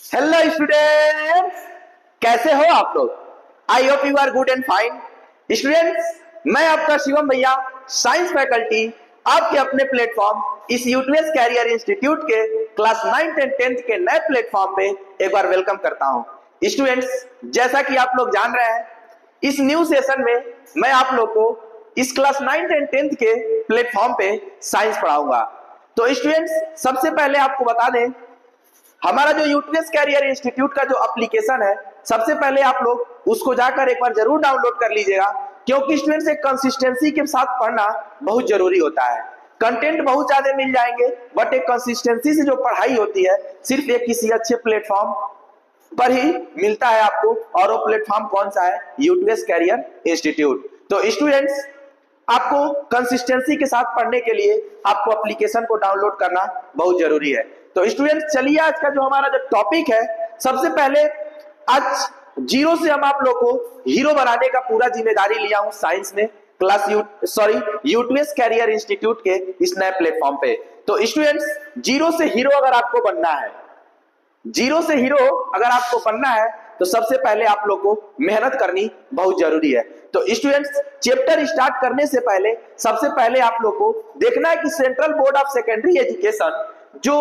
Hello students, कैसे हो आप लोग। I hope you are good and fine. Students, मैं आपका शिवम भैया, साइंस फैकल्टी, आपके अपने प्लेटफॉर्म इस यूटीएस कैरियर इंस्टीट्यूट के क्लास 9th एंड 10th के नए प्लेटफॉर्म पे एक बार वेलकम करता हूं। स्टूडेंट्स, जैसा कि आप लोग जान रहे हैं, इस न्यू सेशन में मैं आप लोग को इस क्लास 9th एंड 10th के प्लेटफॉर्म पे साइंस पढ़ाऊंगा। तो स्टूडेंट्स, सबसे पहले आपको बता दें, हमारा जो यूटीएस कैरियर इंस्टीट्यूट का जो एप्लीकेशन है, सबसे पहले आप लोग उसको जाकर एक बार जरूर डाउनलोड कर लीजिएगा, क्योंकि स्टूडेंट्स एक कंसिस्टेंसी के साथ पढ़ना बहुत जरूरी होता है। कंटेंट बहुत ज्यादा मिल जाएंगे, बट एक कंसिस्टेंसी से जो पढ़ाई होती है सिर्फ एक किसी अच्छे प्लेटफॉर्म पर ही मिलता है आपको, और वो प्लेटफॉर्म कौन सा है? UTS career institute. तो स्टूडेंट्स, आपको कंसिस्टेंसी के साथ पढ़ने के लिए आपको एप्लीकेशन को डाउनलोड करना बहुत जरूरी है। तो स्टूडेंट्स, चलिए आज का जो हमारा जो टॉपिक है, सबसे पहले आज जीरो से हम आप लोग को हीरो बनाने का पूरा जिम्मेदारी लिया हूं साइंस में, यूटीएस कैरियर इंस्टीट्यूट के इस नए प्लेटफॉर्म पे। तो स्टूडेंट्स, जीरो से हीरो अगर आपको बनना है, जीरो से हीरो अगर आपको बनना है, तो सबसे पहले आप लोग को मेहनत करनी बहुत जरूरी है। तो स्टूडेंट्स, चैप्टर स्टार्ट करने से पहले सबसे पहले आप लोग को देखना है कि central board of secondary education जो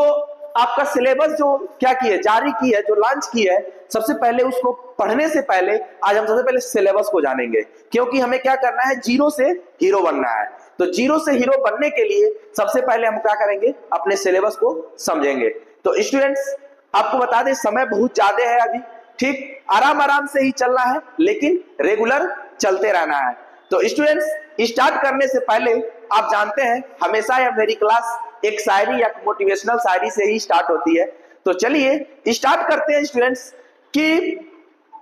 आपका सिलेबस जो क्या की है, जारी की है, जो लॉन्च की है, सबसे पहले उसको पढ़ने से पहले आज हम सबसे पहले सिलेबस को जानेंगे, क्योंकि हमें क्या करना है, जीरो से हीरो बनना है। तो जीरो से हीरो बनने के लिए सबसे पहले हम क्या करेंगे, अपने सिलेबस को समझेंगे। तो स्टूडेंट्स, आपको बता दें, समय बहुत ज्यादा है अभी, ठीक, आराम आराम से ही चलना है, लेकिन रेगुलर चलते रहना है। तो स्टूडेंट्स, स्टार्ट करने से पहले आप जानते हैं हमेशा यह मेरी क्लास एक शायरी या मोटिवेशनल शायरी से ही स्टार्ट होती है। तो चलिए स्टार्ट करते हैं स्टूडेंट्स, कि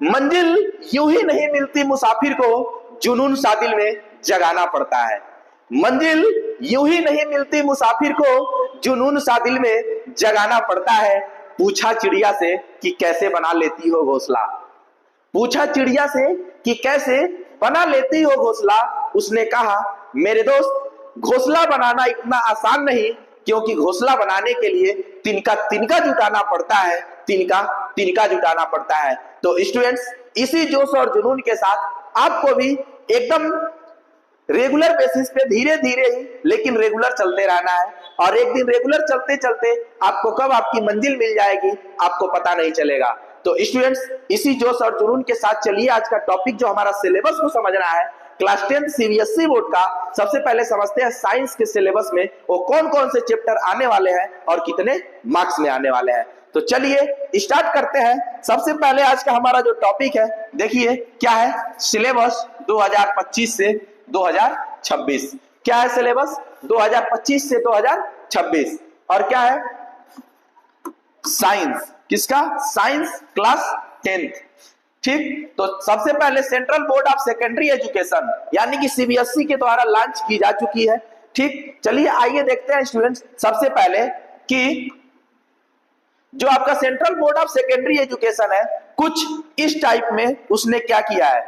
मंजिल यूं ही नहीं मिलती मुसाफिर को, जुनून सा दिल में जगाना पड़ता है। मंजिल यूं ही नहीं मिलती मुसाफिर को, जुनून सा दिल में जगाना पड़ता है। पूछा चिड़िया से कि कैसे बना लेती हो घोंसला, पूछा चिड़िया से कि कैसे बना लेती हो घोंसला, उसने कहा मेरे दोस्त, घोंसला बनाना इतना आसान नहीं, क्योंकि घोंसला बनाने के लिए तिनका तिनका जुटाना पड़ता है, तिनका तिनका जुटाना पड़ता है। तो स्टूडेंट्स, इसी जोश और जुनून के साथ आपको भी एकदम रेगुलर बेसिस पे धीरे धीरे ही लेकिन रेगुलर चलते रहना है, और एक दिन रेगुलर चलते चलते आपको कब आपकी मंजिल मिल जाएगी आपको पता नहीं चलेगा। तो स्टूडेंट्स, इसी जोश और जुनून के साथ चलिए आज का टॉपिक जो हमारा सिलेबस को समझना है, क्लास 10th सीबीएसई बोर्ड का। सबसे पहले समझते हैं साइंस के सिलेबस में वो कौन कौन से चैप्टर आने वाले हैं और कितने मार्क्स में आने वाले हैं। तो चलिए स्टार्ट करते हैं। सबसे पहले आज का हमारा जो टॉपिक है, देखिए क्या है, सिलेबस 2025 से 2026। क्या है सिलेबस? 2025 से 2026। और क्या है? साइंस। किसका? Science class 10th। ठीक, तो सबसे पहले central board of secondary education यानी कि सीबीएसई के द्वारा लॉन्च की जा चुकी है। ठीक, चलिए आइए देखते हैं स्टूडेंट्स, सबसे पहले कि जो आपका central board of secondary education है, कुछ इस टाइप में उसने क्या किया है,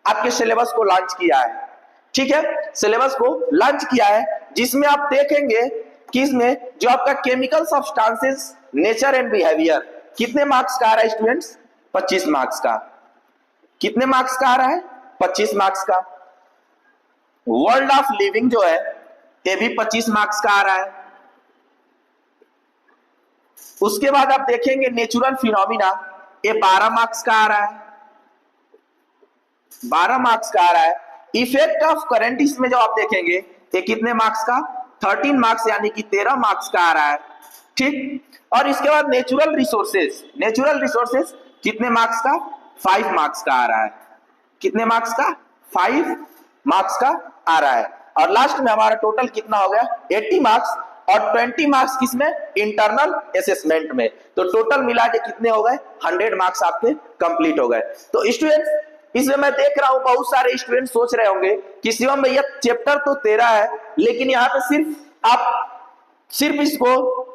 आपके सिलेबस को लॉन्च किया है। ठीक है, सिलेबस को लॉन्च किया है, जिसमें आप देखेंगे कि इसमें जो आपका chemical substances, nature and behaviour, कितने मार्क्स का आ रहा है स्टूडेंट्स? 25 मार्क्स का। कितने मार्क्स का आ रहा है? 25 मार्क्स का। वर्ल्ड ऑफ लिविंग जो है, ये भी 25 मार्क्स का आ रहा है। उसके बाद आप देखेंगे नेचुरल फिनोमिना, ये 12 मार्क्स का आ रहा है, 12 मार्क्स का आ रहा है। इफेक्ट ऑफ करंट, इसमें जो आप देखेंगे ये कितने मार्क्स का? 13 मार्क्स, यानी कि 13 मार्क्स का आ रहा है। ठीक, और इसके बाद नेचुरल रिसोर्सेस, नेचुरल रिसोर्सेस कितने मार्क्स का? 5 मार्क्स का आ रहा है। कितने मार्क्स का? 5 मार्क्स का आ रहा है। और लास्ट में हमारा टोटल कितना हो गया? 80 मार्क्स, और 20 मार्क्स किसमें? इंटरनल असेसमेंट में। तो टोटल मिला के कितने हो गए? 100 मार्क्स आपके कंप्लीट हो गए। तो स्टूडेंट्स, इसमें मैं देख रहा हूं बहुत सारे स्टूडेंट सोच रहे होंगे कि शिवम भैया चैप्टर तो 13 है, लेकिन यहाँ पे सिर्फ इसको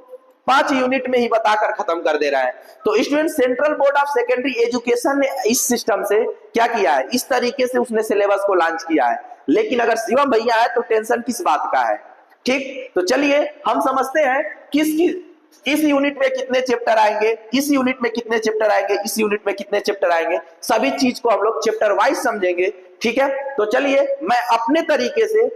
5 यूनिट में ही बताकर खत्म कर दे रहा है। तो student, central board of secondary education ने इस सिस्टम से क्या किया है, इस तरीके से उसने सिलेबस को लॉन्च किया है। लेकिन अगर शिवम भैया है तो टेंशन किस बात का है? ठीक, तो चलिए हम समझते हैं किसकी इस यूनिट में कितने चैप्टर आएंगे, इस यूनिट में कितने चैप्टर आएंगे, इस यूनिट में कितने चैप्टर आएंगे, सभी चीज को हम लोग चैप्टर वाइज समझेंगे। ठीक है, तो चलिए मैं अपने तरीके से,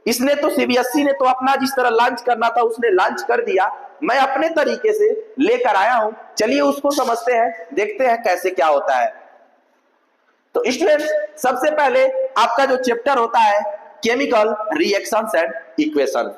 इसने तो सीबीएसई ने तो अपना जिस तरह लॉन्च करना था उसने लॉन्च कर दिया, मैं अपने तरीके से लेकर आया हूं। चलिए उसको समझते हैं, देखते हैं कैसे क्या होता है। तो स्टूडेंट्स सबसे पहले आपका जो चैप्टर होता है chemical reactions and equation,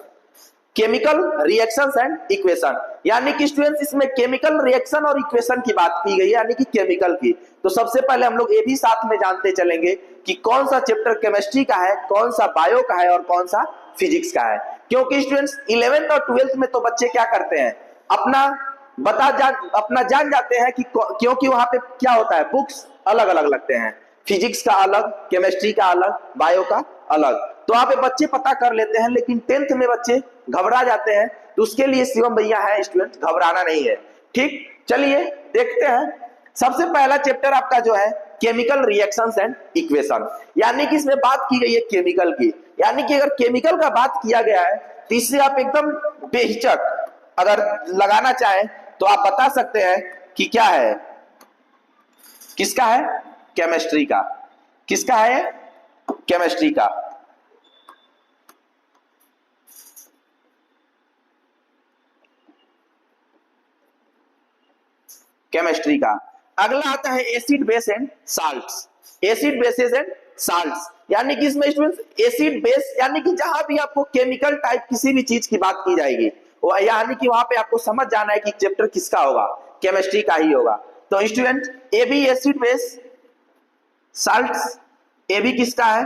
chemical reactions and equation, यानी कि स्टूडेंट्स इसमें केमिकल रिएक्शन और इक्वेशन की बात की गई है, यानी कि केमिकल की। तो सबसे पहले हम लोग ये भी साथ में जानते चलेंगे कि कौन सा चैप्टर केमिस्ट्री का है, कौन सा बायो का है और कौन सा फिजिक्स का है। क्योंकि स्टूडेंट्स 11th और 12th में तो बच्चे क्या करते हैं, अपना जान जाते हैं कि क्योंकि वहां पे क्या होता है, बुक्स अलग अलग लगते हैं, फिजिक्स का अलग, केमिस्ट्री का अलग, बायो का अलग, तो वहां पे बच्चे पता कर लेते हैं। लेकिन 10th में बच्चे घबरा जाते हैं, तो उसके लिए शिवम भैया है स्टूडेंट, घबराना नहीं है। ठीक, चलिए देखते हैं। सबसे पहला चैप्टर आपका जो है केमिकल रिएक्शंस एंड इक्वेशन, यानी कि इसमें बात की गई है केमिकल की, यानी कि अगर केमिकल का बात किया गया है तो इससे आप एकदम बेहिचक अगर लगाना चाहें तो आप बता सकते हैं कि क्या है, किसका है, केमिस्ट्री का। किसका है, केमिस्ट्री का। केमिस्ट्री का अगला आता है acid base and salts, acid bases and salts, यानी कि इसमें स्टूडेंट्स एसिड बेस, यानी कि जहां भी आपको केमिकल टाइप किसी भी चीज की बात की जाएगी, यानी कि वहां पे आपको समझ जाना है कि चैप्टर किसका होगा, केमिस्ट्री का ही होगा। तो स्टूडेंट ए भी एसिड बेस साल्ट्स, ए भी किसका है,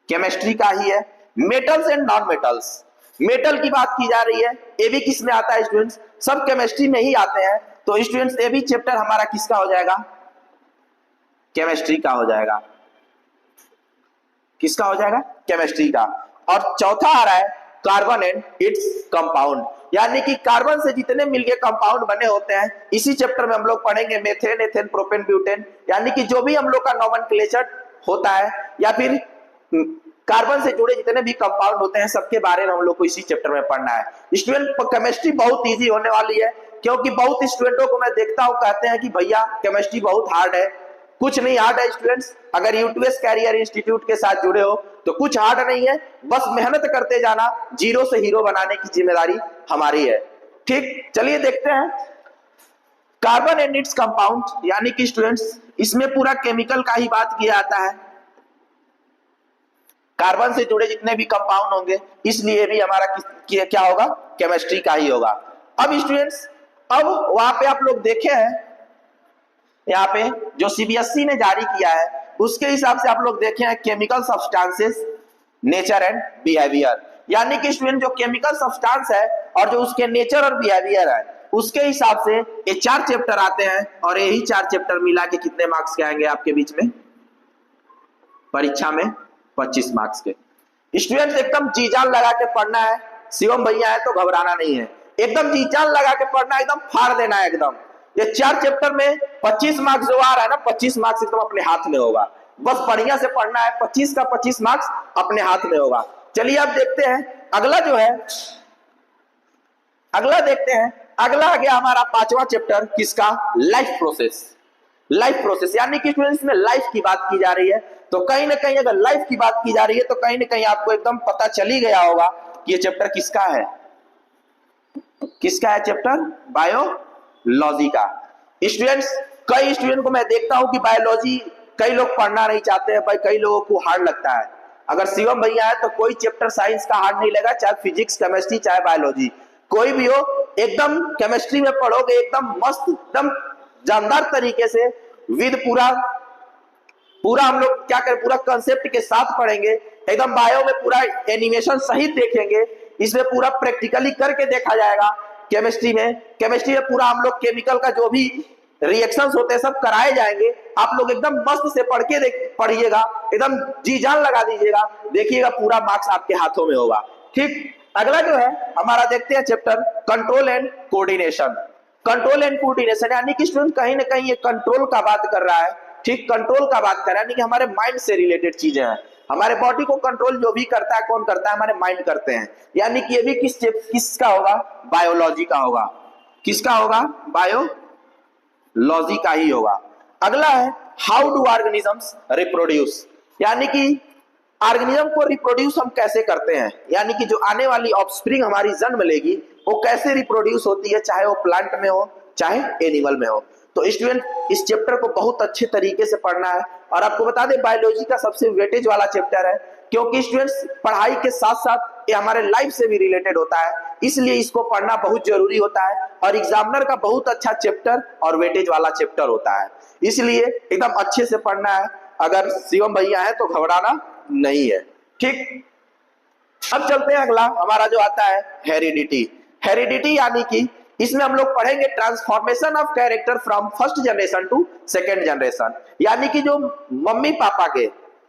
केमिस्ट्री का ही है। Metals and non metals, metal की बात की जा रही है, ए भी किस में आता है स्टूडेंट्स, सब केमिस्ट्री में ही आते हैं। तो स्टूडेंट्स ए भी चैप्टर हमारा किसका हो जाएगा, केमिस्ट्री का हो जाएगा। किसका हो जाएगा, केमिस्ट्री का। और चौथा आ रहा है कार्बन एंड इट्स कंपाउंड, यानी कि कार्बन से जितने मिलके कंपाउंड बने होते हैं, इसी चैप्टर में हम लोग पढ़ेंगे मेथेन, एथेन, प्रोपेन, ब्यूटेन, यानी कि जो भी हम लोग का नोमेनक्लेचर होता है या फिर कार्बन से जुड़े जितने भी कंपाउंड होते हैं, सबके बारे में हम लोग को इसी चैप्टर में पढ़ना है। स्टूडेंट केमिस्ट्री बहुत इजी होने वाली है, क्योंकि बहुत स्टूडेंटों को मैं देखता हूं कहते हैं कि भैया केमिस्ट्री बहुत हार्ड है। कुछ नहीं हार्ड है स्टूडेंट्स, अगर यूटीएस कैरियर इंस्टीट्यूट के साथ जुड़े हो तो कुछ हार्ड नहीं है, बस मेहनत करते जाना, जीरो से हीरो बनाने की जिम्मेदारी हमारी है। ठीक, चलिए देखते हैं कार्बन एंड इट्स कंपाउंड, यानी कि स्टूडेंट्स इसमें पूरा केमिकल का ही बात किया जाता है, कार्बन से जुड़े जितने भी कंपाउंड होंगे, इसलिए भी हमारा क्या होगा, केमिस्ट्री का ही होगा। अब स्टूडेंट्स अब वहां पे आप लोग देखे हैं, यहाँ पे जो सीबीएसई ने जारी किया है उसके हिसाब से आप लोग देखे हैं chemical substances, nature and behaviour, यानी कि स्टूडेंट जो केमिकल सब्सटेंस है और जो उसके नेचर और बिहेवियर है उसके हिसाब से ये 4 चैप्टर आते हैं, और यही 4 चैप्टर मिला के कितने मार्क्स के आएंगे आपके बीच में परीक्षा में, 25 मार्क्स के। स्टूडेंट एकदम जी जान लगा के पढ़ना है, शिवम भैया है तो घबराना नहीं है, एकदम जी जान लगा के पढ़ना है, एकदम फाड़ देना है एकदम। ये 4 चैप्टर में 25 मार्क्स जो आ रहा है ना, 25 मार्क्स एकदम अपने हाथ में होगा, बस बढ़िया से पढ़ना है, 25 का 25 मार्क्स अपने हाथ में होगा। चलिए अब देखते हैं अगला जो है, अगला देखते हैं, अगला आ गया हमारा 5वां चैप्टर, किसका, लाइफ प्रोसेस। लाइफ प्रोसेस यानी कि स्टूडेंट्स में लाइफ की बात की जा रही है, तो कहीं ना कहीं अगर लाइफ की बात की जा रही है तो कहीं ना कहीं आपको एकदम पता चल ही गया होगा कि ये चैप्टर किसका है, किसका है चैप्टर, बायोलॉजी का। स्टूडेंट्स कई स्टूडेंट को मैं देखता हूं कि बायोलॉजी कई लोग पढ़ना नहीं चाहते हैं, भाई कई लोगों को हार्ड लगता है। अगर शिवम भैया है तो कोई चैप्टर साइंस का हार्ड नहीं लगा, चाहे फिजिक्स, केमिस्ट्री, चाहे बायोलॉजी, कोई भी हो, एकदम केमिस्ट्री में पढ़ोगे एकदम मस्त, एकदम जानदार तरीके से विद पूरा हम लोग क्या करें, पूरा कंसेप्ट के साथ पढ़ेंगे। एकदम बायो में पूरा एनिमेशन सहित देखेंगे, इसमें पूरा प्रैक्टिकली करके देखा जाएगा। केमिस्ट्री में पूरा हम लोग केमिकल का जो भी रिएक्शंस होते हैं सब कराए जाएंगे, आप लोग एकदम मस्त से पढ़िएगा, एकदम जी जान लगा दीजिएगा, देखिएगा पूरा मार्क्स आपके हाथों में होगा। ठीक, अगला जो है हमारा देखते हैं chapter control and coordination. Control and coordination यानी कि स्टूडेंट कहीं ना कहीं ये कंट्रोल का बात कर रहा है। ठीक, कंट्रोल का बात कर रहा है, यानी कि हमारे माइंड से रिलेटेड चीजें हैं। हमारे बॉडी को कंट्रोल जो भी करता है कौन करता है, हमारे माइंड करते हैं। यानी कि ये भी किसका होगा, बायोलॉजी का होगा। किसका होगा, बायोलॉजी का ही होगा। अगला है हाउ डू ऑर्गेनिजम्स रिप्रोड्यूस, यानी कि ऑर्गेनिज्म को रिप्रोड्यूस हम कैसे करते हैं, यानी कि जो आने वाली ऑफस्प्रिंग हमारी जन्म लेगी वो कैसे रिप्रोड्यूस होती है, चाहे वो प्लांट में हो चाहे एनिमल में हो। तो स्टूडेंट इस चैप्टर को बहुत अच्छे तरीके से पढ़ना है। और आपको बता दें बायोलॉजी का सबसे वेटेज वाला चैप्टर है, क्योंकि स्टूडेंट्स पढ़ाई के साथ साथ ये हमारे लाइफ से भी रिलेटेड होता है, इसलिए इसको पढ़ना बहुत जरूरी होता है। और एग्जामिनर का बहुत अच्छा चैप्टर और वेटेज वाला चैप्टर होता है, इसलिए एकदम अच्छे से पढ़ना है। अगर शिवम भैया है तो घबराना नहीं है, ठीक। अब चलते हैं, अगला हमारा जो आता है हेरिडिटी। हेरिडिटी यानी कि इसमें हम लोग पढ़ेंगे transformation of character from first generation to second generation, यानी कि जो मम्मी पापा के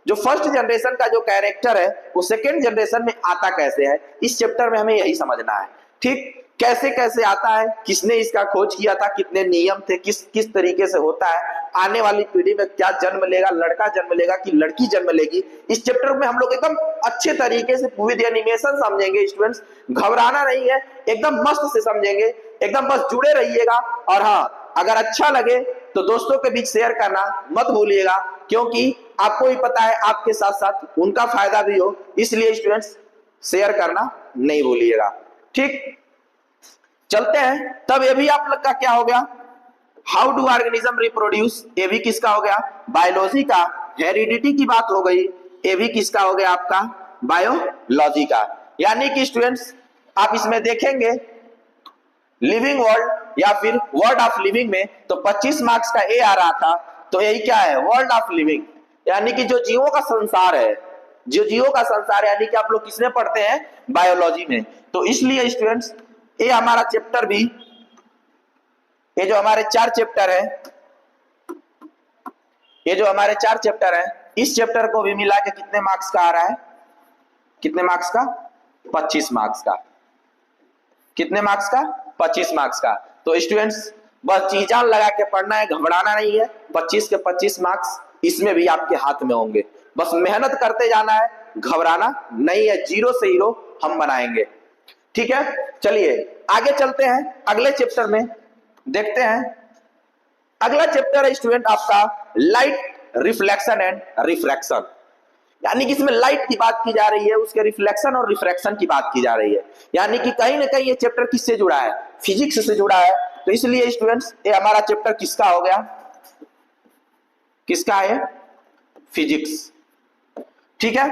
जो फर्स्ट जनरेशन का जो कैरेक्टर है वो सेकेंड जनरेशन में आता कैसे है, इस चैप्टर में हमें यही समझना है, ठीक। कैसे कैसे आता है, किसने इसका खोज किया था, कितने नियम थे, किस तरीके से होता है, आने वाली पीढ़ी में क्या जन्म लेगा, लड़का जन्म लेगा कि लड़की जन्म लेगी, इस चैप्टर में हम लोग एकदम अच्छे तरीके से विद एनिमेशन समझेंगे। स्टूडेंट्स घबराना नहीं है, एकदम मस्त से समझेंगे, एकदम बस जुड़े रहिएगा। और हाँ, अगर अच्छा लगे तो दोस्तों के बीच शेयर करना मत भूलिएगा, क्योंकि आपको ही पता है आपके साथ साथ उनका फायदा भी हो, इसलिए स्टूडेंट्स शेयर करना नहीं भूलिएगा, ठीक। चलते हैं, तब ये भी आप लोग का क्या हो गया, हाउ डू ऑर्गेनिज्म रिप्रोड्यूस, ये भी किसका हो गया, बायोलॉजी का। हेरिडिटी की बात हो गई, ये भी किसका हो गया, आपका बायोलॉजी का। यानी कि स्टूडेंट्स आप इसमें देखेंगे लिविंग वर्ल्ड या फिर वर्ल्ड ऑफ लिविंग में तो 25 मार्क्स का ए आ रहा था, तो यही क्या है, वर्ल्ड ऑफ लिविंग, यानी कि जो जीवों का संसार है, जो जीवों का संसार, यानी कि आप लोग किसमें पढ़ते हैं, बायोलॉजी में। तो इसलिए स्टूडेंट्स ये हमारा चैप्टर भी, ये जो हमारे 4 चैप्टर है, ये जो हमारे 4 चैप्टर है, इस चैप्टर को भी मिला के कितने मार्क्स का आ रहा है, कितने मार्क्स का, 25 मार्क्स का। कितने मार्क्स का, 25 मार्क्स का। तो स्टूडेंट्स बस जी जान लगा के पढ़ना है, घबराना नहीं है। 25 के 25 मार्क्स इसमें भी आपके हाथ में होंगे, बस मेहनत करते जाना है, घबराना नहीं है। जीरो से हीरो हम बनाएंगे, ठीक है। चलिए आगे चलते हैं, अगले चैप्टर में देखते हैं। अगला चैप्टर है स्टूडेंट आपका लाइट रिफ्लेक्शन एंड रिफ्रैक्शन, यानी कि इसमें लाइट की बात की जा रही है, उसके रिफ्लेक्शन और रिफ्रैक्शन की बात की जा रही है। यानी कि कहीं ना कहीं ये चैप्टर किससे जुड़ा है, फिजिक्स से जुड़ा है। तो इसलिए स्टूडेंट्स ये हमारा चैप्टर किसका हो गया, किसका है, फिजिक्स, ठीक है।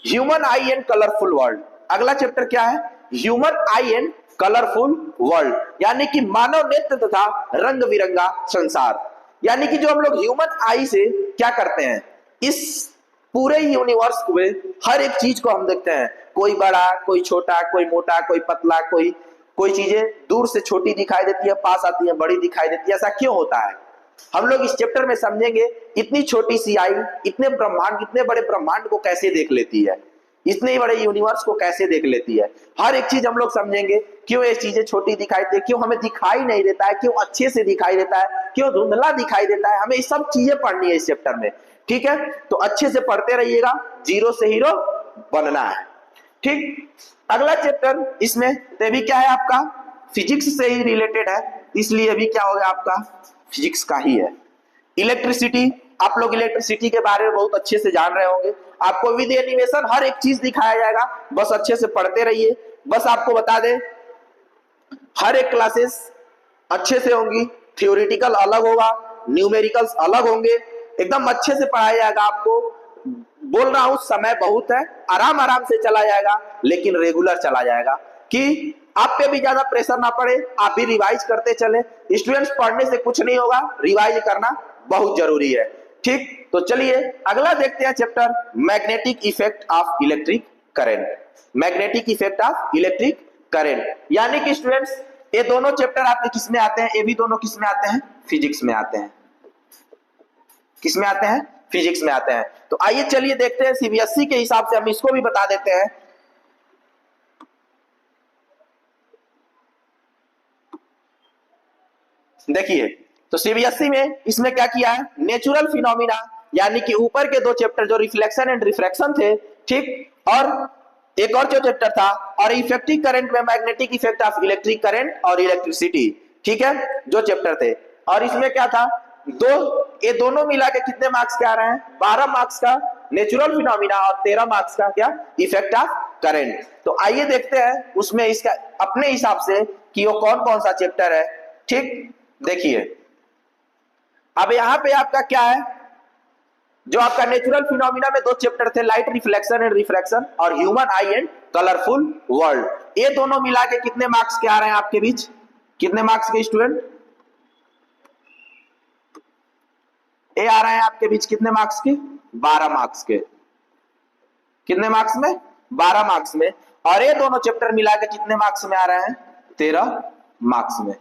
Human I and colourful world, अगला चैप्टर क्या है, human I and colourful world, यानी कि मानव नेत्र तथा रंग बिरंगा संसार। यानी कि जो हम लोग ह्यूमन आई से क्या करते हैं, इस पूरे यूनिवर्स में हर एक चीज को हम देखते हैं, कोई बड़ा कोई छोटा, कोई मोटा कोई पतला, कोई चीजें दूर से छोटी दिखाई देती है, पास आती है बड़ी दिखाई देती है। ऐसा क्यों होता है, हम लोग इस चैप्टर में समझेंगे। इतनी छोटी सी आई इतने ब्रह्मांड, इतने बड़े ब्रह्मांड को कैसे देख लेती है, इतने बड़े यूनिवर्स को कैसे देख लेती है, हर एक चीज हम लोग समझेंगे। क्यों ये चीजें छोटी दिखाई देती है, क्यों हमें दिखाई नहीं देता है, क्यों अच्छे से दिखाई देता है, क्यों धुंधला दिखाई देता है, हमें ये सब चीजें पढ़नी है इस चैप्टर में, ठीक है। तो अच्छे से पढ़ते रहिएगा, जीरो से हीरो बनना है, ठीक। अगला चैप्टर इसमें तो भी क्या है, आपका फिजिक्स से ही रिलेटेड है, इसलिए भी क्या हो गया, आपका फिजिक्स का ही है। इलेक्ट्रिसिटी, आप लोग इलेक्ट्रिसिटी के बारे में बहुत अच्छे से जान रहे होंगे, आपको विद एनिमेशन हर एक चीज दिखाया जाएगा, बस अच्छे से पढ़ते रहिए। बस आपको बता दें हर एक क्लासेस अच्छे से होंगी, थियोरिटिकल अलग होगा, न्यूमेरिकल्स अलग होंगे, एकदम अच्छे से पढ़ाया जाएगा। आपको बोल रहा हूं समय बहुत है, आराम आराम से चला जाएगा, लेकिन रेगुलर चला जाएगा, कि आप पे भी ज्यादा प्रेशर ना पड़े, आप भी रिवाइज करते चले। स्टूडेंट्स पढ़ने से कुछ नहीं होगा, रिवाइज करना बहुत जरूरी है, ठीक। तो चलिए अगला देखते हैं chapter magnetic effect of electric current. Magnetic effect of electric current, यानी कि स्टूडेंट्स ये दोनों चैप्टर आपके किस में आते हैं, ये भी दोनों किस में आते हैं, फिजिक्स में आते हैं। किस में आते हैं, फिजिक्स में आते हैं। तो आइए चलिए देखते हैं, सीबीएसई के हिसाब से हम इसको भी बता देते हैं। देखिए तो सीबीएसई में इसमें क्या किया है, नेचुरल फिनोमिना यानी कि ऊपर के दो चैप्टर जो रिफ्लेक्शन एंड रिफ्रैक्शन थे, ठीक, और एक और जो चैप्टर था और इफेक्टिव करंट में magnetic effect of electric current और इलेक्ट्रिसिटी, ठीक है, जो चैप्टर थे। और इसमें क्या था, ये दोनों मिला के कितने मार्क्स के आ रहे हैं, 12 मार्क्स का नेचुरल फिनोमिना और 13 मार्क्स का क्या, इफेक्ट ऑफ करंट। तो आइए देखते हैं उसमें इसका अपने हिसाब से कि वो कौन कौन सा चैप्टर है, ठीक। देखिए अब यहाँ पे आपका क्या है, जो आपका नेचुरल फिनोमिना में दो चैप्टर थे, लाइट रिफ्लेक्शन एंड रिफ्रैक्शन और human I and colourful world, ये दोनों मिला के कितने मार्क्स के आ रहे हैं आपके बीच, कितने मार्क्स के स्टूडेंट, ये आ रहे हैं आपके बीच कितने मार्क्स के, 12 मार्क्स के, कितने मार्क्स में, 12 मार्क्स में। और ये दोनों चैप्टर मिला के कितने मार्क्स में आ रहे हैं, 13 मार्क्स में,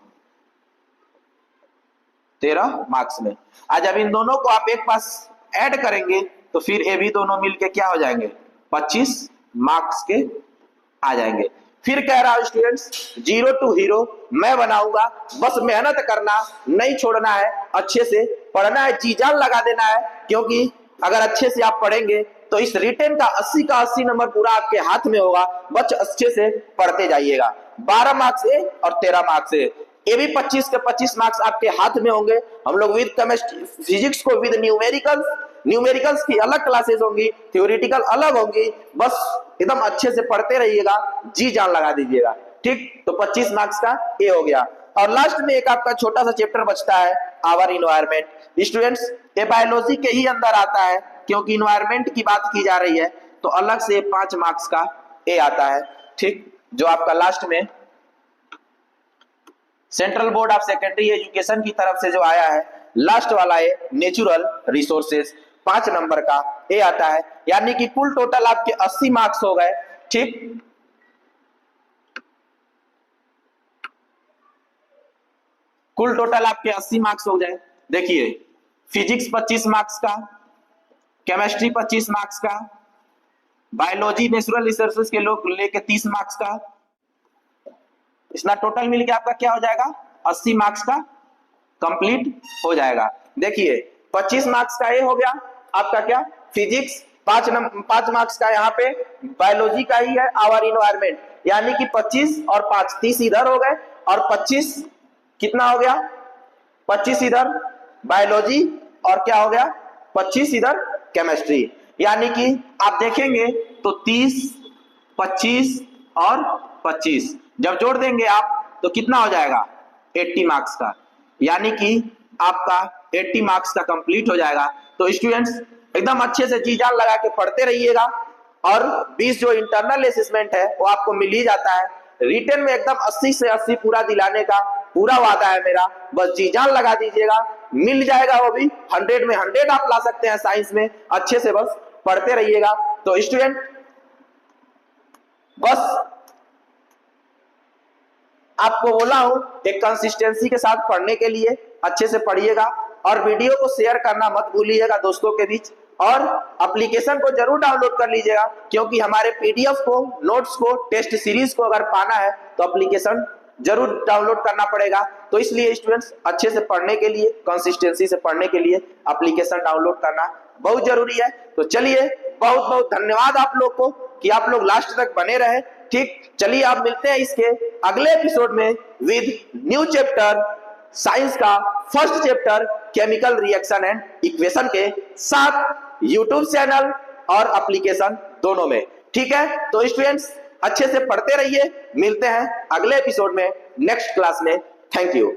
13 मार्क्स में। आज अब इन दोनों को आप एक पास ऐड करेंगे तो फिर ये भी दोनों मिलके क्या हो जाएंगे, 25 मार्क्स के आ जाएंगे। फिर कह रहा हूं स्टूडेंट्स, 0 to हीरो मैं बनाऊंगा, बस मेहनत करना नहीं छोड़ना है, अच्छे से पढ़ना है, जी जान लगा देना है, क्योंकि अगर अच्छे से आप पढ़ेंगे तो इस रिटेन का 80 का 80 नंबर पूरा आपके हाथ में होगा, बस अच्छे से पढ़ते जाइएगा। 12 मार्क्स से और 13 मार्क्स से, ये भी 25 के 25 मार्क्स आपके हाथ में होंगे। हम लोग विद केमिस्ट्री फिजिक्स को विद न्यूमेरिकल्स की अलग क्लासेस होंगी, थ्योरेटिकल अलग होंगी, बस एकदम अच्छे से पढ़ते रहिएगा, जी जान लगा दीजिएगा, ठीक। तो 25 मार्क्स का ये हो गया। और लास्ट में एक आपका छोटा सा चैप्टर बचता है, आवर इन्वायरमेंट। स्टूडेंट्स ये बायोलॉजी के ही अंदर आता है, क्योंकि इन्वायरमेंट की बात की जा रही है, तो अलग से 5 मार्क्स का ये आता है, ठीक, जो आपका लास्ट में central board of secondary education की तरफ से जो आया है, लास्ट वाला है नेचुरल रिसोर्सेज, 5 नंबर का ये आता है। यानी कि कुल टोटल आपके 80 मार्क्स हो गए, ठीक। कुल टोटल आपके 80 मार्क्स हो जाए। देखिए फिजिक्स 25 मार्क्स का, केमिस्ट्री 25 मार्क्स का, बायोलॉजी नेचुरल रिसोर्सेज के लोग लेके 30 मार्क्स का, इसका टोटल मिलके आपका क्या हो जाएगा, 80 मार्क्स का कंप्लीट हो जाएगा। देखिए 25 मार्क्स का ये हो गया आपका क्या, फिजिक्स, 5 मार्क्स का यहाँ पे बायोलॉजी का ही है, आवर इन्वायरमेंट, यानी कि 25 और 5 30 इधर हो गए, और 25 कितना हो गया, 25 इधर बायोलॉजी और क्या हो गया, 25 इधर केमिस्ट्री। यानी कि आप देखेंगे तो 30, 25 और 25 जब जोड़ देंगे आप तो कितना हो जाएगा, 80 मार्क्स का, यानी कि आपका 80 मार्क्स का कंप्लीट हो जाएगा। तो स्टूडेंट्स एकदम अच्छे से जी जान लगा के पढ़ते रहिएगा, और 20 जो इंटरनल असेसमेंट है वो आपको मिल ही जाता है। रिटन में एकदम 80 से 80 पूरा दिलाने का पूरा वादा है मेरा, बस जी जान लगा दीजिएगा, मिल जाएगा वो भी 100 में 100 आप ला सकते हैं साइंस में, अच्छे से बस पढ़ते रहिएगा। तो स्टूडेंट बस आपको बोला हूं एक कंसिस्टेंसी के साथ पढ़ने के लिए, अच्छे से पढ़िएगा, और वीडियो को शेयर करना मत भूलिएगा दोस्तों के बीच, और एप्लीकेशन को जरूर डाउनलोड कर लीजिएगा, क्योंकि हमारे पीडीएफ को, नोट्स को, टेस्ट सीरीज को अगर पाना है तो एप्लीकेशन जरूर डाउनलोड करना पड़ेगा। तो इसलिए स्टूडेंट्स अच्छे से पढ़ने के लिए, कंसिस्टेंसी से पढ़ने के लिए एप्लीकेशन डाउनलोड करना बहुत जरूरी है। तो चलिए बहुत बहुत धन्यवाद आप लोग को कि आप लोग लास्ट तक बने रहे, ठीक। चलिए आप मिलते हैं इसके अगले एपिसोड में विद न्यू चैप्टर, साइंस का first chapter chemical reaction and equation के साथ, यूट्यूब चैनल और एप्लीकेशन दोनों में, ठीक है। तो स्टूडेंट्स अच्छे से पढ़ते रहिए, मिलते हैं अगले एपिसोड में, नेक्स्ट क्लास में। Thank you.